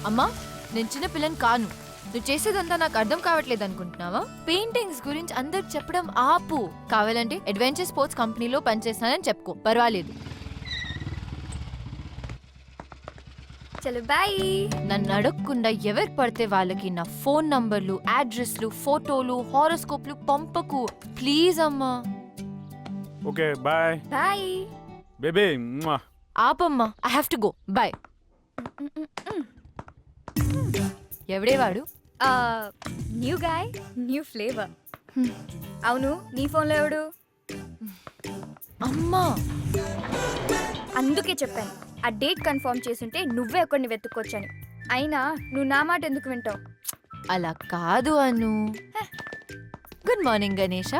అమ్మా నేను చిన్న పిల్లని కాను. నువ్వు చేసేదంతా నాకు అర్థం కావట్లేదు అనుకుంటున్నావా? పెయింటింగ్స్ గురించి అందరికి చెప్పడం ఆపు. కావాలంటే అడ్వెంచర్ స్పోర్ట్స్ కంపెనీలో పనిచేస్తానని చెప్పుకో, పర్వాలేదు. చలో బాయ్. నన్ను అడగకుండా ఎవరికి పడితే వాళ్ళకి నా ఫోన్ నంబర్లు, అడ్రస్లు, ఫోటోలు, హారోస్కోప్లు పంపకు ప్లీజ్ అమ్మా. Okay bye bye baby. ఆపమ్మా, I have to go. Bye. ఎవడే వాడు? New guy, new flavour. అవును, నీ ఫోన్లో ఎవడు? అమ్మా అందుకే చెప్పాను, ఆ డేట్ కన్ఫర్మ్ చేసుంటే నువ్వే ఒకరిని వెతుక్కొచ్చని. అయినా నువ్వు నా మాట ఎందుకు వింటావు? అలా కాదు అను. Good morning Ganesha.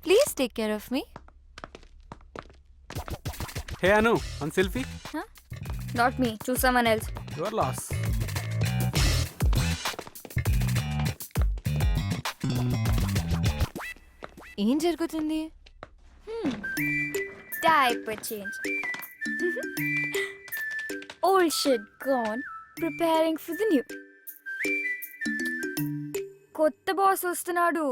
Please take care of me. Hey Anu, one selfie. Not me, choose someone else. Your loss. ఏం జరుగుతుంది? Diaper change. Old shit gone, preparing for the new. కొత్త బాస్ వస్తున్నాడు.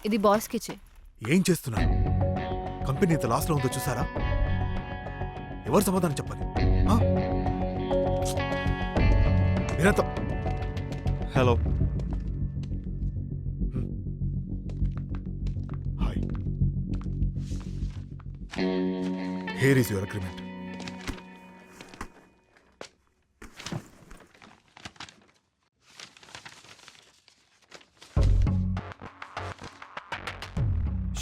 ఇది బాస్ కిచే. ఏం చేస్తున్నారు? కంపెనీ ఇంత లాస్ లో ఉందో చూసారా? ఎవరు సమాధానం చెప్పాలి? మీరంతా hello. Hi. Here is your agreement.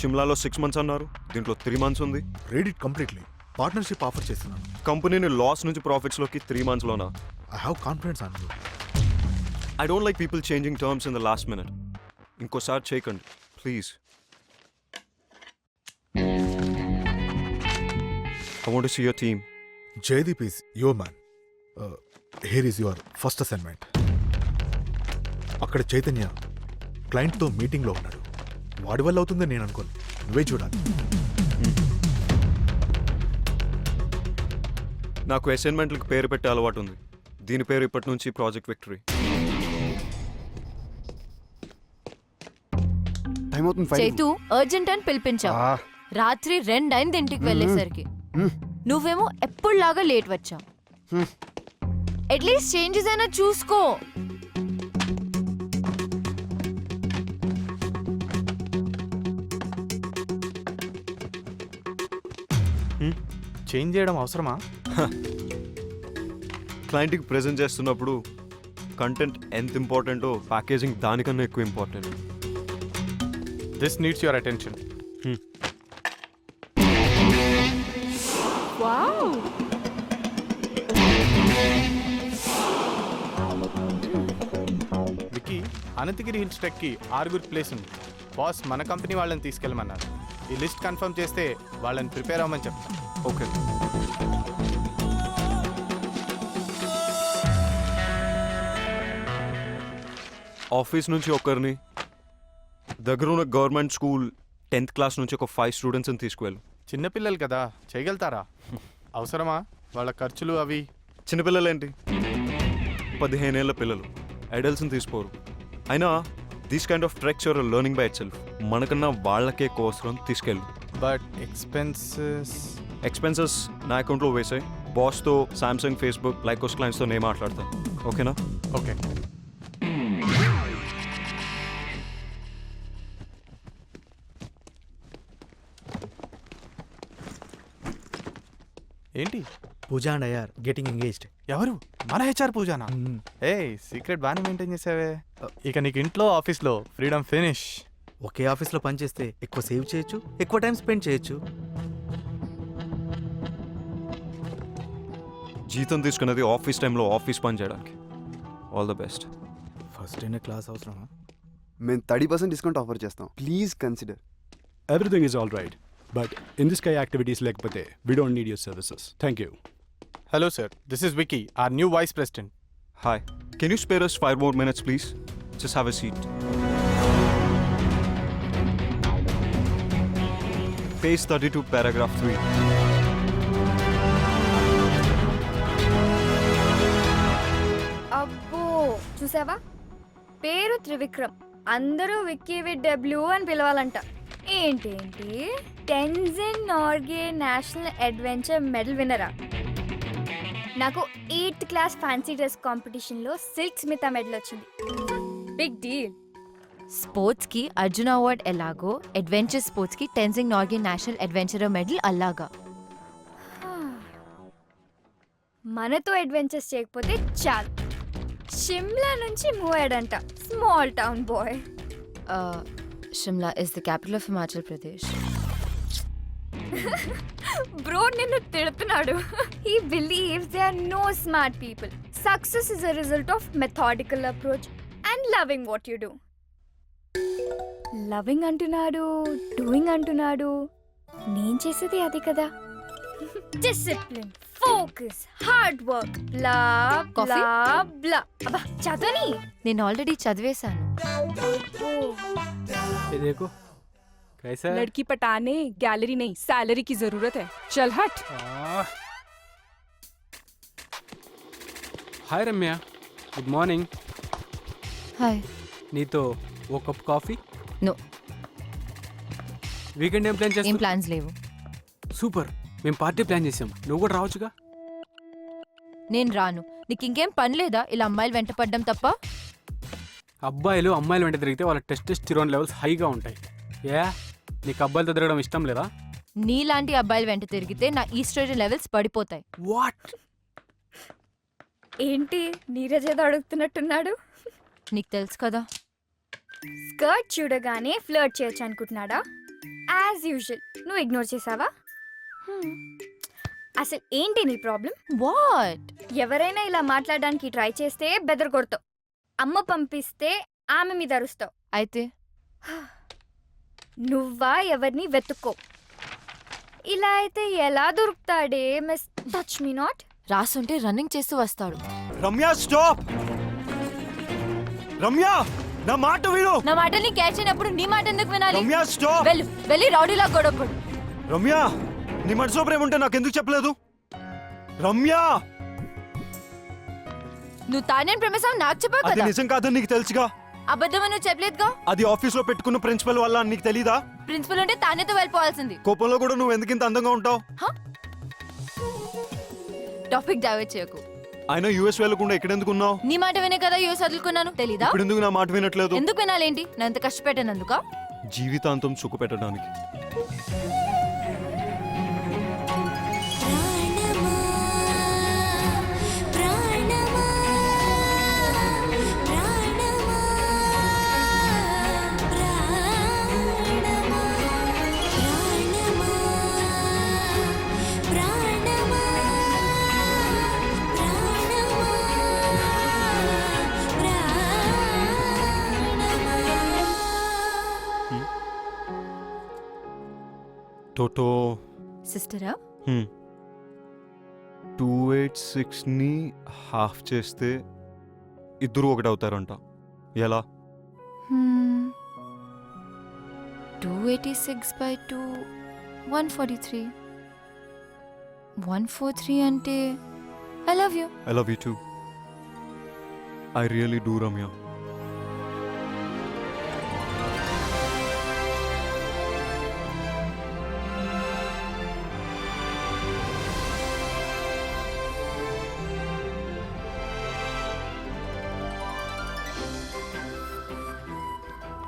షిమ్లాలో 6 months అన్నారు, దీంట్లో 3 months ఉంది. Read it completely. Partnership offer చేస్తున్నాను. కంపెనీని లాస్ నుంచి ప్రాఫిట్స్లోకి 3 monthsలోనా? I have confidence on you. I don't like people changing terms in the last minute. ఇంకోసారి చేయకండి please. I want to see your team. Jaideep is your man. Here is your first assignment. అక్కడ చైతన్య క్లయింట్తో మీటింగ్లో ఉన్నాడు. వాడి వల్ల అవుతుందని నేను అనుకోను. నువ్వే చూడాలి. నాకు అసైన్మెంట్లకు పేరు పెట్టే అలవాటు ఉంది. దీని పేరు ఇప్పటి నుంచి ప్రాజెక్ట్ విక్టరీ. చైతు అర్జెంట్ అని పిలిపించావు. రాత్రి 2 అయింది ఇంటికి వెళ్ళేసరికి. నువ్వేమో ఎప్పుడులాగా లేట్ వచ్చావు. అట్లీస్ట్ చేంజెస్ అయినా చూసుకో. చేంజ్ చేయడం అవసరమా? క్లయింట్కి ప్రెజెంట్ చేస్తున్నప్పుడు కంటెంట్ ఎంత ఇంపార్టెంటో ప్యాకేజింగ్ దానికన్నా ఎక్కువ important. This needs your attention. Wow, Vicky, Ananthagiri hills ట్రెక్కి 6 ప్లేస్ ఉంది. బాస్ మన కంపెనీ వాళ్ళని తీసుకెళ్ళమన్నారు. ఈ లిస్ట్ కన్ఫర్మ్ చేస్తే వాళ్ళని ప్రిపేర్ అవ్వమని చెప్తాను. ఓకే. ఆఫీస్ నుంచి ఒకరిని, దగ్గరున్న గవర్నమెంట్ స్కూల్ 10th class నుంచి ఒక 5 స్టూడెంట్స్ని తీసుకువెళ్ళు. చిన్నపిల్లలు కదా, చేయగలుగుతారా? అవసరమా వాళ్ళ ఖర్చులు అవి? చిన్నపిల్లలేంటి, 15 ఏళ్ల పిల్లలు, అడల్ట్స్ని తీసుకోరు. అయినా these kind of treks your learning by itself. మనకన్నా వాళ్ళకే కోసరం తీసుకెళ్ళు. బట్ ఎక్స్పెన్సెస్ నా అకౌంట్లో వేసాయి. బాస్తో, సామ్సంగ్, ఫేస్బుక్, లైకోస్ క్లయింట్స్తో నేను మాట్లాడతాను. ఓకేనా? ఓకే. ఏంటి? Pooja and Iyer getting engaged. ఎవరు? మన హెచ్ఆర్ పూజానా? ఏ సీక్రెట్ బాగానే మెయింటైన్ చేసావే. ఇక నీకు ఇంట్లో ఆఫీస్లో ఫ్రీడమ్ ఫినిష్. ఒకే ఆఫీస్లో పనిచేస్తే ఎక్కువ సేవ్ చేయొచ్చు, ఎక్కువ టైం స్పెండ్ చేయొచ్చు. జీతం తీసుకున్నది ఆఫీస్ టైంలో ఆఫీస్ పని చేయడానికి. All the best. ఫస్ట్ అయిన క్లాస్ అవసరమా? మేము 30% డిస్కౌంట్ ఆఫర్ చేస్తాం. Please consider. Everything is all right. But in this కై యాక్టివిటీస్ లేకపోతే we don't need your services thank you. Hello sir, this is Vicky, our new vice president. Hi. Can you spare us 5 more minutes, please? Just have a seat. Page 32, paragraph 3. అబ్బో చూసావా, పేరు త్రివిక్రమ్, అందరూ Vicky with W అని పిలవాలంట. ఏంటేంటి Tenzing Norgay national adventure medal విన్నరా? నాకు 8th class fancy dress కాంపిటీషన్లో సిల్క్ స్మిత మెడల్ వచ్చింది. Big deal. స్పోర్ట్స్ కి అర్జున అవార్డ్ ఎలాగో అడ్వెంచర్ స్పోర్ట్స్ కి Tenzing Norgay national adventure medal అలాగా. మనతో అడ్వెంచర్స్ చేయకపోతే చాలు. షిమ్లా నుంచి మూవ్ అయ్యాడంట, small town boy. Shimla is the capital of Himachal Pradesh. Bro నిన్ను తిడుతున్నాడు. He believes there are no smart people. Success is a result of methodical approach and loving what you do. Loving అంటున్నాడు, doing అంటున్నాడు. నేను చేసేది అది కదా. డిసిప్లిన్, ఫోకస్, హార్డ్ వర్క్, బ్లా బ్లా బ్లా. అబ్బా చదవని. నేను ఆల్రెడీ చదివేశాను. ये देखो कैसा है? लड़की पटाने गैलरी नहीं सैलरी की जरूरत है. चल हट. हाय रम्या, गुड మార్నింగ్. హాయ్. నీతో ఓ కప్ కాఫీ. నో, వీకెండ్ ఏం ప్లాన్ ఏం చేస్తాం? ప్లాన్స్ లేవు. సూపర్, మేము పార్టీ ప్లాన్ చేసాం, నువ్వు కూడా రావచ్చుగా. నేను రాను. నీకు ఇంకేం పని లేదా ఇలా అమ్మాయిలు వెంట పడ్డం తప్ప? అబ్బాయిలు అమ్మాయిలు వెంట తిరిగితే వాళ్ళ టెస్టోస్టెరాన్ లెవెల్స్ హైగా ఉంటాయి. ఏ నీకు అబ్బాయిలతో తిరగడం ఇష్టం లేదా? నీలాంటి అబ్బాయిలు వెంట తిరిగితే నా ఈస్ట్రోజన్ లెవెల్స్ పడిపోతాయి. వాట్? ఏంటి నీరజ్ ఏదో అడుగుతున్నట్టున్నాడు. నీకు తెలుసు కదా. స్కర్ట్ చూడగానే ఫ్లర్ట్ చేయొచ్చు అనుకుంటున్నాడా? యాజ్ యూజువల్ నువ్వు ఇగ్నోర్ చేసావా? అసలు ఏంటి నీ ప్రాబ్లం? వాట్? ఎవరైనా ఇలా మాట్లాడడానికి ట్రై చేస్తే బెదర్ కొడతావు. అమ్మ పంపిస్తే ఆమె మీద అరుస్తావు. అయితే నువ్వా ఎవరిని వెతుక్కో. ఇలా అయితే ఎలా దొరుకుతాడే మిస్ టచ్ మీ నాట్. రాసుంటే రన్నింగ్ చేస్తూ వస్తాడు. రమ్య స్టాప్. రమ్య నా మాట విను. నా మాటల్ని క్యాచ్ అయినప్పుడు నీ మాట ఎందుకు వినాలి? రమ్య స్టాప్. వెళ్ళి రౌడీలా గొడవపడు. రమ్య నీ మనసులో ప్రేమ ఉంటే నాకు ఎందుకు చెప్పలేదు? రమ్య నువ్వు తానే ప్రేమసావు నాకు చెప్పావు అది కదా. నిజం కాదని నీకు తెలుసుగా. అబద్ధం నువ్వు చెప్పలేదుగా. అది ఆఫీస్ లో పెట్టుకున్న ప్రిన్సిపల్ వల్ల అని నీకు తెలీదా? ప్రిన్సిపల్ ఉంటే తానేతో వెళ్ళిపోవాల్సింది. కోపంలో కూడా నువ్వు ఎందుకు ఇంత అందంగా ఉంటావు? టాపిక్ డైవర్ట్ చేయకు. ఆయన యూఎస్ వెళ్ళకుండా ఇక్కడ ఎందుకు ఉన్నావు? నీ మాట వినే కదా యూఎస్ వదులుకున్నాను. తెలీదా? ఇప్పుడు ఎందుకు నా మాట వినట్లేదు? ఎందుకు వినాలేంటి? నా ఎంత కష్టపెట్టానందుక? జీవితాంతం సుఖ పెట్టడానికి. టోటో సిస్టరా? 286ని హాఫ్ చేస్తే ఇద్దరు ఒకటవుతారంట. ఎలా? 286/2 143. 143 అంటే I love you. I love you two. I really do Ramya.